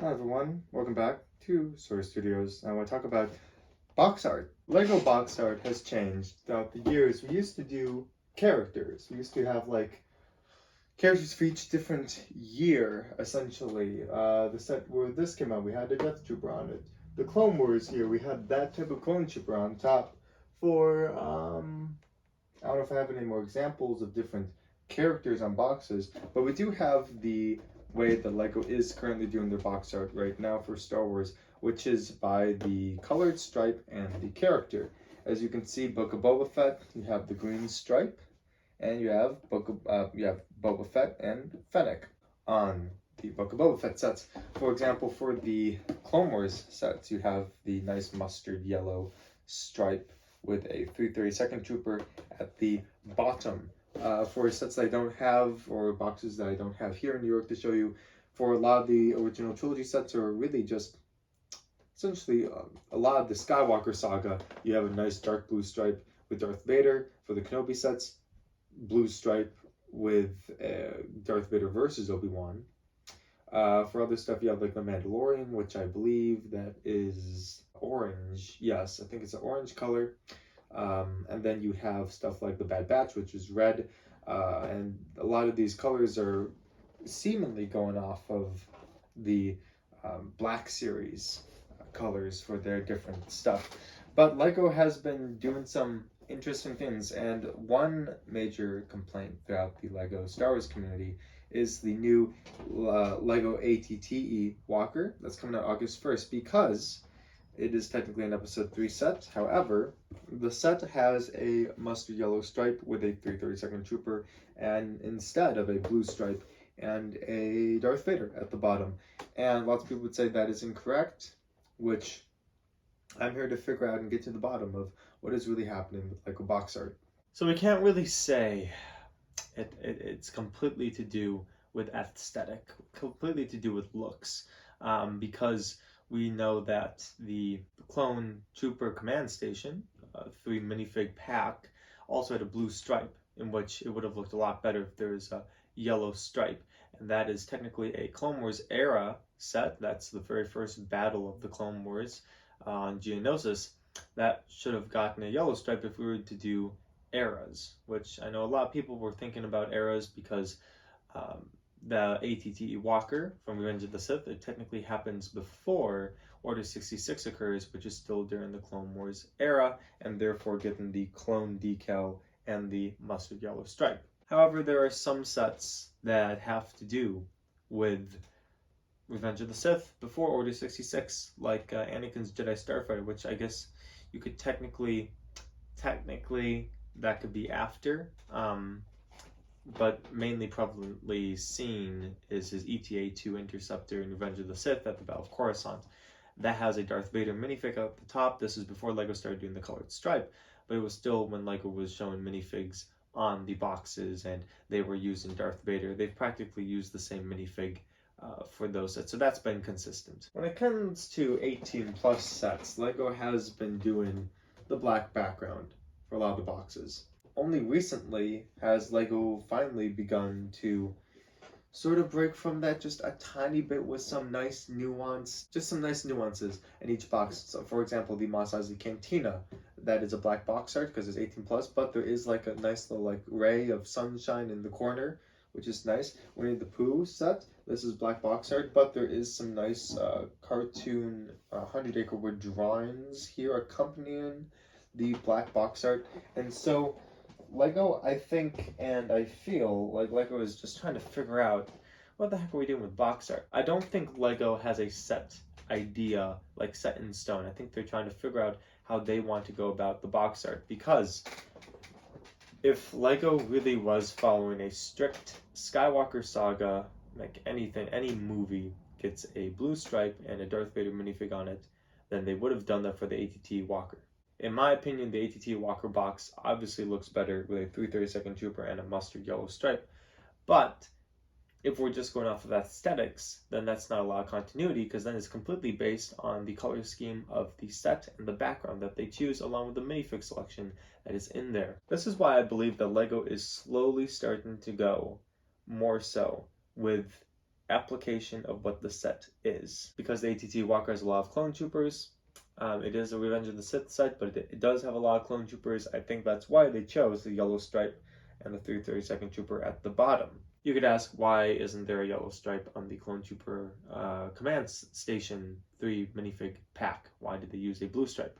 Hi everyone, welcome back to Source Studios. I want to talk about box art. Lego box art has changed throughout the years. We used to do characters. We used to have like characters for each different year, essentially. The set where this came out, we had the Death Trooper on it. The Clone Wars here, we had that type of clone trooper on top. For I don't know if I have any more examples of different characters on boxes, but we do have the way that Lego is currently doing their box art right now for Star Wars, which is by the colored stripe and the character. As you can see, Book of Boba Fett, you have the green stripe, and you have Boba Fett and Fennec on the Book of Boba Fett sets. For example, for the Clone Wars sets, you have the nice mustard yellow stripe with a 332nd Trooper at the bottom. For sets that I don't have, or boxes that I don't have here in New York to show you, for a lot of the original trilogy sets are really just essentially a lot of the Skywalker saga. You have a nice dark blue stripe with Darth Vader. For the Kenobi sets, blue stripe with Darth Vader versus Obi-Wan. For other stuff, you have like the Mandalorian, which I believe that is orange. Yes, I think it's an orange color. And then you have stuff like the Bad Batch, which is red. And a lot of these colors are seemingly going off of the Black Series colors for their different stuff. But Lego has been doing some interesting things, and one major complaint throughout the Lego Star Wars community is the new Lego ATTE Walker that's coming out August 1st, because it is technically an episode 3 set. However, the set has a mustard yellow stripe with a 332nd Trooper, and instead of a blue stripe and a Darth Vader at the bottom. And lots of people would say that is incorrect, which I'm here to figure out and get to the bottom of what is really happening with Lego box art. So we can't really say it's completely to do with aesthetic, completely to do with looks, because we know that the Clone Trooper Command Station, 3 minifig pack, also had a blue stripe, in which it would have looked a lot better if there was a yellow stripe. And that is technically a Clone Wars era set. That's the very first battle of the Clone Wars on Geonosis. That should have gotten a yellow stripe if we were to do eras, which I know a lot of people were thinking about eras because the ATTE Walker from Revenge of the Sith, it technically happens before Order 66 occurs, which is still during the Clone Wars era, and therefore getting the clone decal and the mustard yellow stripe. However, there are some sets that have to do with Revenge of the Sith before Order 66, like Anakin's Jedi Starfighter, which I guess you could technically that could be after, but mainly probably seen is his ETA-2 Interceptor in Revenge of the Sith at the Battle of Coruscant. That has a Darth Vader minifig at the top. This is before Lego started doing the colored stripe, but it was still when Lego was showing minifigs on the boxes and they were using Darth Vader. They've practically used the same minifig for those sets, so that's been consistent. When it comes to 18 plus sets, Lego has been doing the black background for a lot of the boxes. Only recently has Lego finally begun to sort of break from that just a tiny bit with some nice nuance, just some nice nuances in each box. So for example, the Mos Eisley Cantina, that is a black box art because it's 18 plus, but there is like a nice little like ray of sunshine in the corner, which is nice. Winnie the Pooh set, this is black box art, but there is some nice cartoon 100 Acre Wood drawings here accompanying the black box art. And so Lego, I think, and I feel like Lego is just trying to figure out what the heck are we doing with box art. I don't think Lego has a set idea, like set in stone. I think they're trying to figure out how they want to go about the box art, because if Lego really was following a strict Skywalker saga, like anything, any movie gets a blue stripe and a Darth Vader minifig on it, then they would have done that for the ATTE Walker. In my opinion, the ATTE Walker box obviously looks better with a 332nd Trooper and a mustard yellow stripe. But if we're just going off of aesthetics, then that's not a lot of continuity, because then it's completely based on the color scheme of the set and the background that they choose, along with the minifig selection that is in there. This is why I believe that Lego is slowly starting to go more so with application of what the set is. Because the AT-AT Walker has a lot of clone troopers, it is a Revenge of the Sith set, but it does have a lot of clone troopers. I think that's why they chose the yellow stripe and the 332nd Trooper at the bottom. You could ask, why isn't there a yellow stripe on the Clone Trooper Command Station 3 minifig pack? Why did they use a blue stripe?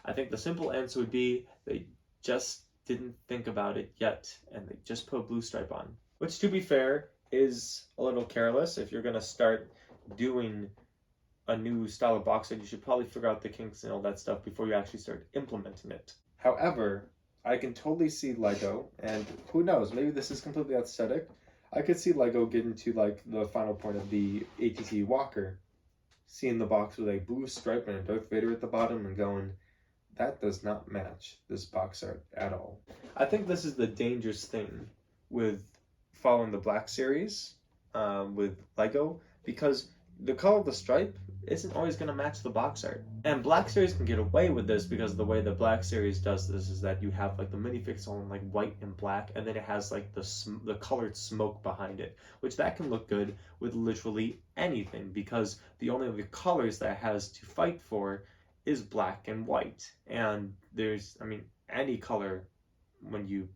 I think the simple answer would be they just didn't think about it yet, and they just put a blue stripe on. Which, to be fair, is a little careless. If you're going to start doing a new style of box art, you should probably figure out the kinks and all that stuff before you actually start implementing it. However, I can totally see Lego, and who knows, maybe this is completely aesthetic. I could see Lego getting to like the final point of the AT-AT Walker, seeing the box with a blue stripe and a Darth Vader at the bottom and going, that does not match this box art at all. I think this is the dangerous thing with following the Black Series with Lego, because the color of the stripe isn't always going to match the box art. And Black Series can get away with this because the way the Black Series does this is that you have like the minifigs all in like white and black, and then it has like the colored smoke behind it, which that can look good with literally anything, because the only of the colors that it has to fight for is black and white. And there's, I mean, any color when you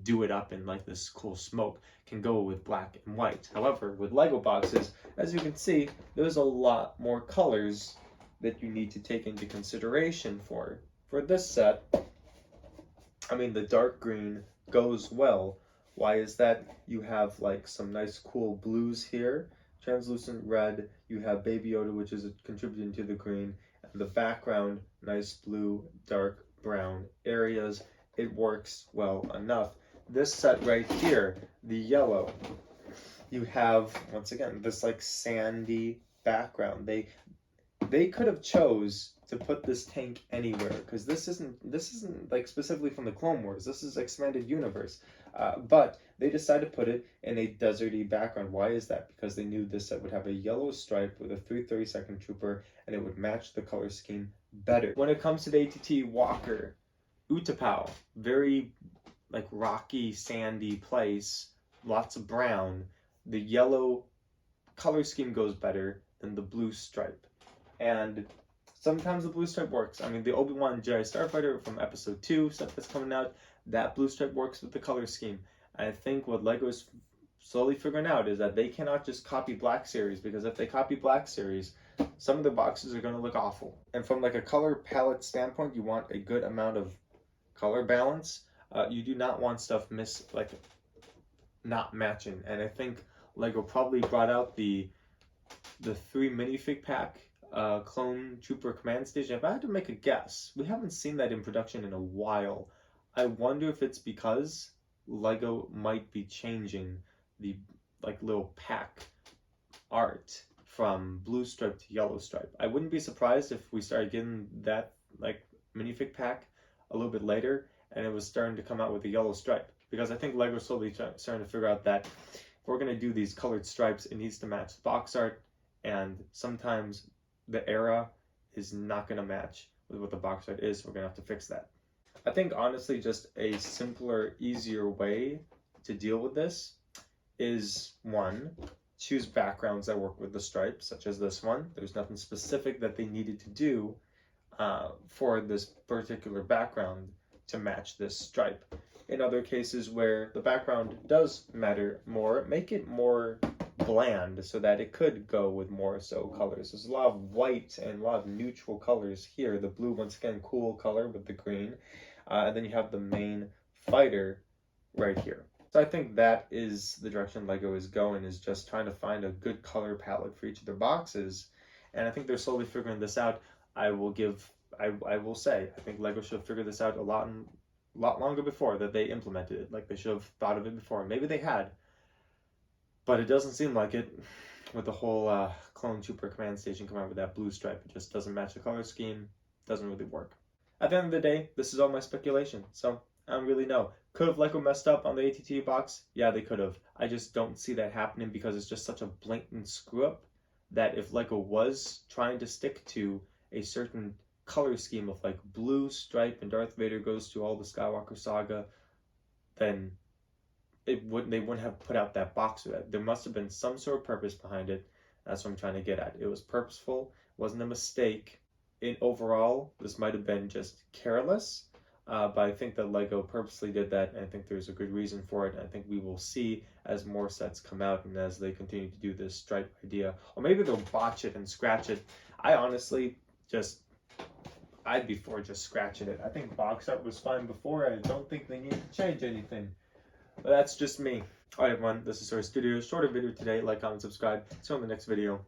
do it up in like this cool smoke can go with black and white. However, with Lego boxes, as you can see, there's a lot more colors that you need to take into consideration for this set. I mean, the dark green goes well. Why is that? You have like some nice cool blues here, translucent red, you have Baby Yoda, which is contributing to the green, and the background, nice blue, dark brown areas. It works well enough. This set right here, the yellow, you have, once again, this like sandy background. They could have chose to put this tank anywhere, because this isn't like specifically from the Clone Wars. This is expanded universe, but they decided to put it in a deserty background. Why is that? Because they knew this set would have a yellow stripe with a 332nd Trooper, and it would match the color scheme better. When it comes to the AT-AT Walker, Utapau, very like rocky, sandy place, lots of brown. The yellow color scheme goes better than the blue stripe. And sometimes the blue stripe works. I mean, the Obi-Wan Jedi Starfighter from Episode 2, stuff that's coming out, that blue stripe works with the color scheme. I think what LEGO is slowly figuring out is that they cannot just copy Black Series, because if they copy Black Series, some of the boxes are going to look awful. And from like a color palette standpoint, you want a good amount of color balance. You do not want stuff not matching. And I think Lego probably brought out the 3 minifig pack Clone Trooper Command Station. If I had to make a guess, we haven't seen that in production in a while. I wonder if it's because Lego might be changing the like little pack art from blue stripe to yellow stripe. I wouldn't be surprised if we started getting that like minifig pack a little bit later, and it was starting to come out with a yellow stripe, because I think Lego's slowly starting to figure out that if we're going to do these colored stripes, it needs to match the box art, and sometimes the era is not going to match with what the box art is. We're going to have to fix that. I think honestly just a simpler, easier way to deal with this is, one, choose backgrounds that work with the stripes, such as this one. There's nothing specific that they needed to do for this particular background to match this stripe. In other cases where the background does matter more, make it more bland so that it could go with more so colors. There's a lot of white and a lot of neutral colors here. The blue, once again, cool color with the green. And then you have the main fighter right here. So I think that is the direction Lego is going, is just trying to find a good color palette for each of their boxes. And I think they're slowly figuring this out. I will say, I think Lego should have figured this out a lot longer before that they implemented it. Like, they should have thought of it before. Maybe they had, but it doesn't seem like it with the whole Clone Trooper Command Station coming out with that blue stripe. It just doesn't match the color scheme. Doesn't really work. At the end of the day, this is all my speculation, so I don't really know. Could have Lego messed up on the AT-AT box? Yeah, they could have. I just don't see that happening, because it's just such a blatant screw up that if Lego was trying to stick to a certain color scheme of like blue stripe and Darth Vader goes to all the Skywalker saga, then they wouldn't have put out that box art. There must have been some sort of purpose behind it. That's what I'm trying to get at. It was purposeful, wasn't a mistake. Overall, this might have been just careless, but I think that Lego purposely did that, and I think there's a good reason for it. And I think we will see as more sets come out and as they continue to do this stripe idea, or maybe they'll botch it and scratch it. I honestly I'd be for just scratching it. I think box art was fine before. I don't think they need to change anything. But that's just me. Alright everyone, this is Source Studios. Shorter video today. Like, comment, subscribe. See you on the next video.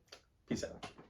Peace out.